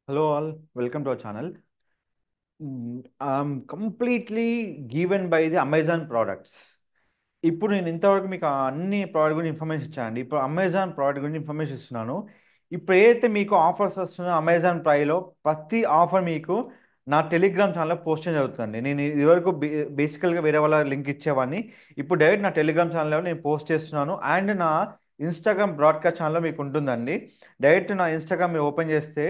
Hello all, welcome to our channel. I'm completely given by the Amazon products. ఇప్పుడు నేను ఇంతవరకు మీకు అన్ని ప్రోడక్ట్ గురించి ఇన్ఫర్మేషన్ ఇచ్చానండి. ఇప్పుడు అమెజాన్ ప్రోడక్ట్ గురించి ఇన్ఫర్మేషన్ ఇస్తున్నాను. ఇప్పుడు ఏదైతే మీకు ఆఫర్స్ వస్తున్నాయో అమెజాన్ ప్రైలో ప్రతి ఆఫర్ మీకు నా టెలిగ్రామ్ ఛానల్లో పోస్ట్ చేయడం జరుగుతుందండి. నేను ఇదివరకు బేసికల్గా వేరే వాళ్ళ లింక్ ఇచ్చేవాడిని. ఇప్పుడు డైరెక్ట్ నా టెలిగ్రామ్ ఛానల్లో నేను పోస్ట్ చేస్తున్నాను. అండ్ నా ఇన్స్టాగ్రామ్ బ్రాడ్కాస్ట్ ఛానల్లో మీకు ఉంటుందండి. డైరెక్ట్ నా ఇన్స్టాగ్రామ్ మీరు ఓపెన్ చేస్తే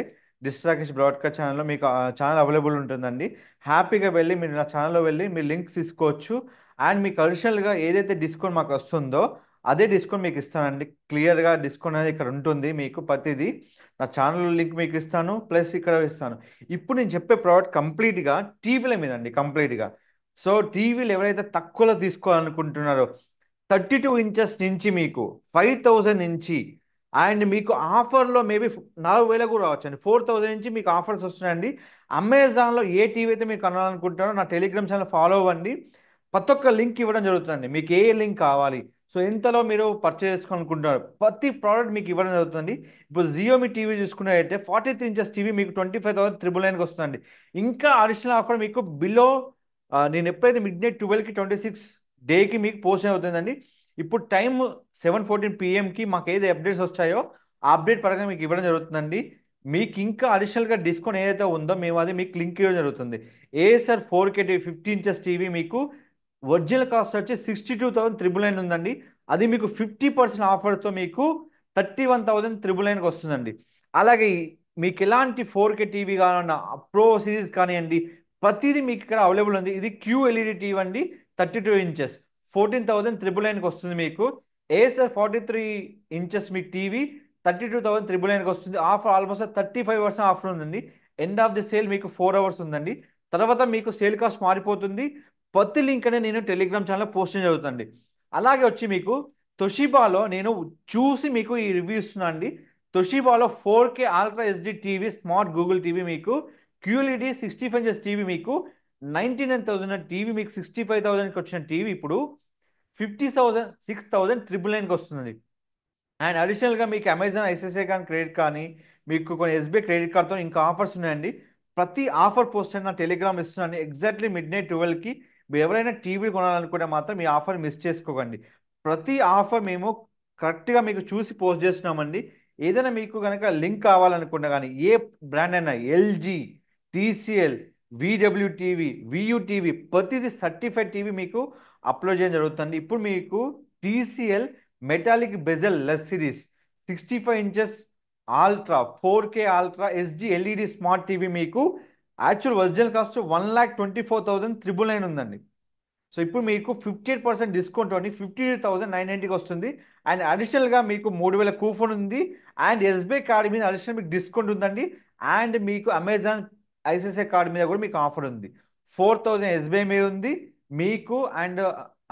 డిస్ట్రాకేష్ బ్రాడ్కాస్ట్ ఛానల్లో మీకు ఛానల్ అవైలబుల్ ఉంటుందండి. హ్యాపీగా వెళ్ళి మీరు నా ఛానల్లో వెళ్ళి మీరు లింక్స్ తీసుకోవచ్చు. అండ్ మీకు అడిషనల్గా ఏదైతే డిస్కౌంట్ మాకు వస్తుందో అదే డిస్కౌంట్ మీకు ఇస్తానండి. క్లియర్గా డిస్కౌంట్ అనేది ఇక్కడ ఉంటుంది మీకు ప్రతిదీ. నా ఛానల్ లింక్ మీకు ఇస్తాను, ప్లస్ ఇక్కడ ఇస్తాను. ఇప్పుడు నేను చెప్పే ప్రోడక్ట్ కంప్లీట్గా టీవీల మీద అండి, కంప్లీట్గా. సో టీవీలు ఎవరైతే తక్కువలో తీసుకోవాలనుకుంటున్నారో 32 ఇంచెస్ నుంచి మీకు 5,000 నుంచి, అండ్ మీకు ఆఫర్లో మేబీ 4,000 కూడా రావచ్చండి. 4,000 నుంచి మీకు ఆఫర్స్ వస్తున్నాయండి. అమెజాన్లో ఏ టీవీ అయితే మీరు కొనాలనుకుంటారో నా టెలిగ్రామ్ ఛానల్ ఫాలో అవ్వండి. ప్రతి ఒక్క లింక్ ఇవ్వడం జరుగుతుందండి. మీకు ఏ లింక్ కావాలి, సో ఎంతలో మీరు పర్చేస్ చేసుకోవాలనుకుంటున్నారు ప్రతి ప్రోడక్ట్ మీకు ఇవ్వడం జరుగుతుంది. ఇప్పుడు జియోమి టీవీ చూసుకున్నట్టయితే 43 ఇంచెస్ టీవీ మీకు 25,999కి వస్తుందండి. ఇంకా అడిషనల్ ఆఫర్ మీకు బిలో నేను ఎప్పుడైతే మిడ్ నైట్ 12కి 26 డేకి మీకు పోస్ట్ అవుతుందండి. ఇప్పుడు టైం 7:14 పిఎంకి మాకు ఏది అప్డేట్స్ వచ్చాయో ఆ అప్డేట్ పరంగా మీకు ఇవ్వడం జరుగుతుందండి. మీకు ఇంకా అడిషనల్గా డిస్కౌంట్ ఏదైతే ఉందో మేము అది మీకు లింక్ ఇవ్వడం జరుగుతుంది. ASR 4K TV 50 inches TV మీకు ఒరిజినల్ కాస్ట్ వచ్చి 62,999 ఉందండి. అది మీకు 50% ఆఫర్తో మీకు 31,999కి వస్తుందండి. అలాగే మీకు ఎలాంటి 4K టీవీ కావాలన్నా ప్రో సిరీస్ కానివ్వండి, ప్రతిదీ మీకు ఇక్కడ అవైలబుల్ ఉంది. ఇది QLED టీవీ అండి, 32 ఇంచెస్ 14,999కి వస్తుంది మీకు. ఏఎస్ఆర్ 43 ఇంచెస్ మీకు టీవీ 32,999కి వస్తుంది. ఆఫర్ ఆల్మోస్ట్ 35% ఆఫర్ ఉందండి. ఎండ్ ఆఫ్ ది సేల్ మీకు 4 అవర్స్ ఉందండి. తర్వాత మీకు సేల్ కాస్ట్ మారిపోతుంది. ప్రతి లింక్ అనేది నేను టెలిగ్రామ్ ఛానల్లో పోస్ట్ చేయడం జరుగుతుంది. అలాగే వచ్చి మీకు తొషిబాలో నేను చూసి మీకు ఈ రివ్యూ ఇస్తున్నాను అండి. తొషిబాలో 4K ultra HD TV smart Google TV మీకు QLED 65 ఇంచెస్ టీవీ మీకు 99,000 టీవీ మీకు 65,000కి వచ్చిన టీవీ ఇప్పుడు 6,999కి వస్తుంది. అండ్ అడిషనల్గా మీకు అమెజాన్ ఐసిఐసిఐ కానీ క్రెడిట్ కానీ మీకు కొన్ని ఎస్బీఐ క్రెడిట్ కార్డ్తో ఇంకా ఆఫర్స్ ఉన్నాయండి. ప్రతి ఆఫర్ పోస్ట్ అయిన టెలిగ్రామ్ ఇస్తున్నాను. ఎగ్జాక్ట్లీ మిడ్ నైట్ 12కి మీరు ఎవరైనా టీవీ కొనాలనుకుంటే మాత్రం ఈ ఆఫర్ మిస్ చేసుకోకండి. ప్రతి ఆఫర్ మేము కరెక్ట్గా మీకు చూసి పోస్ట్ చేస్తున్నామండి. ఏదైనా మీకు కనుక లింక్ కావాలనుకున్నా కానీ ఏ బ్రాండ్ అయినా LG, TCL, VW TV, వియూ TV ప్రతిదీ సర్టిఫైడ్ టీవీ మీకు అప్లోడ్ చేయడం జరుగుతుంది. ఇప్పుడు మీకు TCL metallic bezel less series 65 inches ultra 4K ultra SD LED smart TV మీకు యాక్చువల్ ఒరిజినల్ కాస్ట్ 1,24,999 ఉందండి. సో ఇప్పుడు మీకు 58% డిస్కౌంట్ అని 52,990కి వస్తుంది. అండ్ అడిషనల్గా మీకు 3,000 కూపన్ ఉంది. అండ్ ఎస్బీఐ కార్డు మీద అడిషనల్ మీకు డిస్కౌంట్ ఉందండి. అండ్ మీకు అమెజాన్ ఐసిఐసిఐ కార్డు మీద కూడా మీకు ఆఫర్ ఉంది. 4,000 ఎస్బీఐ మీద ఉంది మీకు. అండ్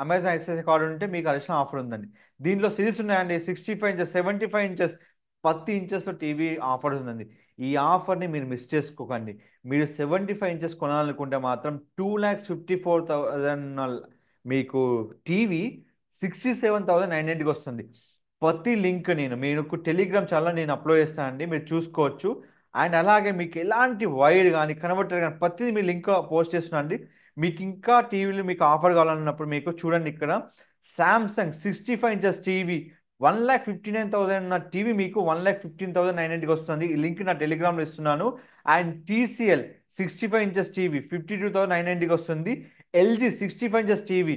అమెజాన్ ఐసిఐసిఐ కార్డు ఉంటే మీకు అడిషనల్ ఆఫర్ ఉందండి. దీనిలో సిరీస్ ఉన్నాయండి, 65 ఇంచెస్, 75 ఇంచెస్, 10 ఇంచెస్లో టీవీ ఆఫర్ ఉందండి. ఈ ఆఫర్ని మీరు మిస్ చేసుకోకండి. మీరు 75 ఇంచెస్ కొనాలనుకుంటే మాత్రం 2,54,000 మీకు టీవీ 67,990కి వస్తుంది. ప్రతి లింక్ నేను మీకు టెలిగ్రామ్ ఛానల్ నేను అప్లోడ్ చేస్తానండి, మీరు చూసుకోవచ్చు. అండ్ అలాగే మీకు ఎలాంటి వైర్ కానీ కన్వర్టర్ కానీ ప్రతిదీ మీ లింక్ పోస్ట్ చేస్తున్నాను అండి. మీకు ఇంకా టీవీలు మీకు ఆఫర్ కావాలన్నప్పుడు మీకు చూడండి ఇక్కడ శాంసంగ్ 65 ఇంచెస్ టీవీ 1,59,000 ఉన్న టీవీ మీకు 1,15,990కి వస్తుంది. ఈ లింక్ నా టెలిగ్రామ్లో ఇస్తున్నాను. అండ్ టీసీఎల్ 65 ఇంచెస్ టీవీ 52,990కి వస్తుంది. ఎల్జీ 65 ఇంచెస్ టీవీ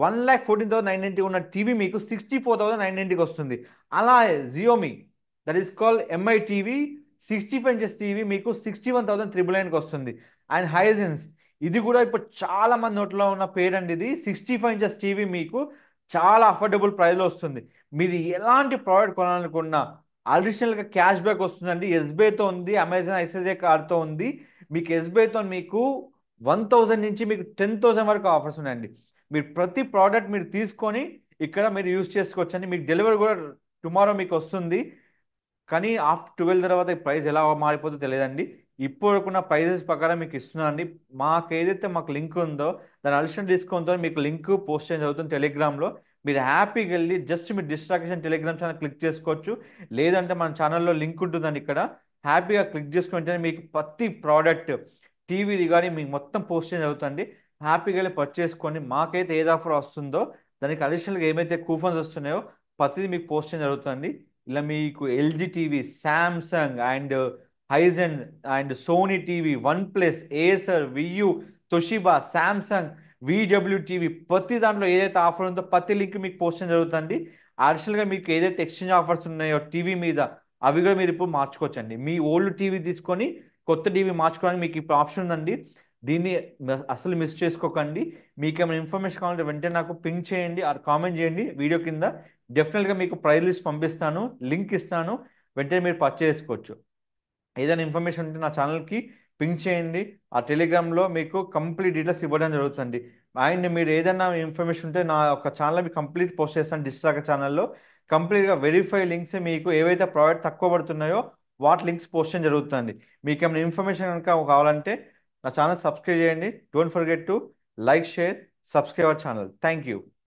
1,14,990 ఉన్న టీవీ మీకు 64,990కి వస్తుంది. అలా Xiaomi that is called MI TV 65 inches TV మీకు 61,999కి వస్తుంది. అండ్ హైజెన్స్ ఇది కూడా ఇప్పుడు చాలా మంది నోట్లో ఉన్న పేరండి. ఇది 65 ఇంచెస్ టీవీ మీకు చాలా అఫోర్డబుల్ ప్రైస్లో వస్తుంది. మీరు ఎలాంటి ప్రోడక్ట్ కొనాలనుకున్నా అడిషనల్గా క్యాష్ బ్యాక్ వస్తుందండి. ఎస్బీఐతో ఉంది, అమెజాన్ ఐసిఐసిఐ కార్డ్తో ఉంది. మీకు ఎస్బీఐతో మీకు 1,000 నుంచి మీకు 10,000 వరకు ఆఫర్స్ ఉన్నాయండి. మీరు ప్రతి ప్రోడక్ట్ మీరు తీసుకొని ఇక్కడ మీరు యూజ్ చేసుకోవచ్చండి. మీకు డెలివరీ కూడా టుమారో మీకు వస్తుంది. కానీ ఆఫ్టర్ 12 తర్వాత ఈ ప్రైస్ ఎలా మారిపోతుందో తెలియదండి. ఇప్పుడున్న ప్రైజెస్ ప్రకారం మీకు ఇస్తున్నానండి. మాకు ఏదైతే మాకు లింక్ ఉందో దాని అడిషనల్ డిస్కౌంట్తో మీకు లింక్ పోస్ట్ చేయడం జరుగుతుంది టెలిగ్రామ్లో. మీరు హ్యాపీగా వెళ్ళి జస్ట్ మీరు డిస్ట్రాక్షన్ టెలిగ్రామ్ ఛానల్ క్లిక్ చేసుకోవచ్చు. లేదంటే మన ఛానల్లో లింక్ ఉంటుందండి ఇక్కడ. హ్యాపీగా క్లిక్ చేసుకుంటే మీకు ప్రతి ప్రోడక్ట్ టీవీది కానీ మీకు మొత్తం పోస్ట్ చేయడం జరుగుతుంది. హ్యాపీగా వెళ్ళి పర్చేస్ చేసుకోండి. మాకైతే ఏది ఆఫర్ వస్తుందో దానికి అడిషనల్గా ఏమైతే కూపన్స్ వస్తున్నాయో ప్రతిదీ మీకు పోస్ట్ చేయడం జరుగుతుంది. ఇలా మీకు LG TV, Samsung and Hisense and Sony TV, one plus, Acer, Vu, Toshiba, Samsung, VW TV ప్రతి దాంట్లో ఏదైతే ఆఫర్ ఉందో ప్రతి లింక్ మీకు పోస్ట్ చేయడం జరుగుతుంది. అడిషనల్గా మీకు ఏదైతే ఎక్స్చేంజ్ ఆఫర్స్ ఉన్నాయో టీవీ మీద అవి కూడా మీరు ఇప్పుడు మార్చుకోవచ్చండి. మీ ఓల్డ్ టీవీ తీసుకొని కొత్త టీవీ మార్చుకోవడానికి మీకు ఇప్పుడు ఆప్షన్ ఉందండి. దీన్ని అసలు మిస్ చేసుకోకండి. మీకు ఏమైనా ఇన్ఫర్మేషన్ కావాలంటే వెంటనే నాకు పింక్ చేయండి ఆర్ కామెంట్ చేయండి వీడియో కింద. డెఫినెట్గా మీకు ప్రైస్ లిస్ట్ పంపిస్తాను, లింక్ ఇస్తాను, వెంటనే మీరు పర్చేస్ చేసుకోవచ్చు. ఏదైనా ఇన్ఫర్మేషన్ ఉంటే నా ఛానల్కి పింక్ చేయండి. ఆ టెలిగ్రామ్లో మీకు కంప్లీట్ డీటెయిల్స్ ఇవ్వడం జరుగుతుంది. అండ్ మీరు ఏదైనా ఇన్ఫర్మేషన్ ఉంటే నా ఒక ఛానల్ మీకు కంప్లీట్ పోస్ట్ చేస్తాను డిస్ట్రాక్ ఛానల్లో. కంప్లీట్గా వెరిఫై లింక్స్ మీకు ఏవైతే ప్రోడక్ట్ తక్కువ పడుతున్నాయో వాటి లింక్స్ పోస్ట్ చేయడం జరుగుతుంది. మీకు ఏమైనా ఇన్ఫర్మేషన్ కనుక కావాలంటే నా ఛానల్ సబ్స్క్రైబ్ చేయండి. Don't forget to like, share, subscribe our channel. Thank you.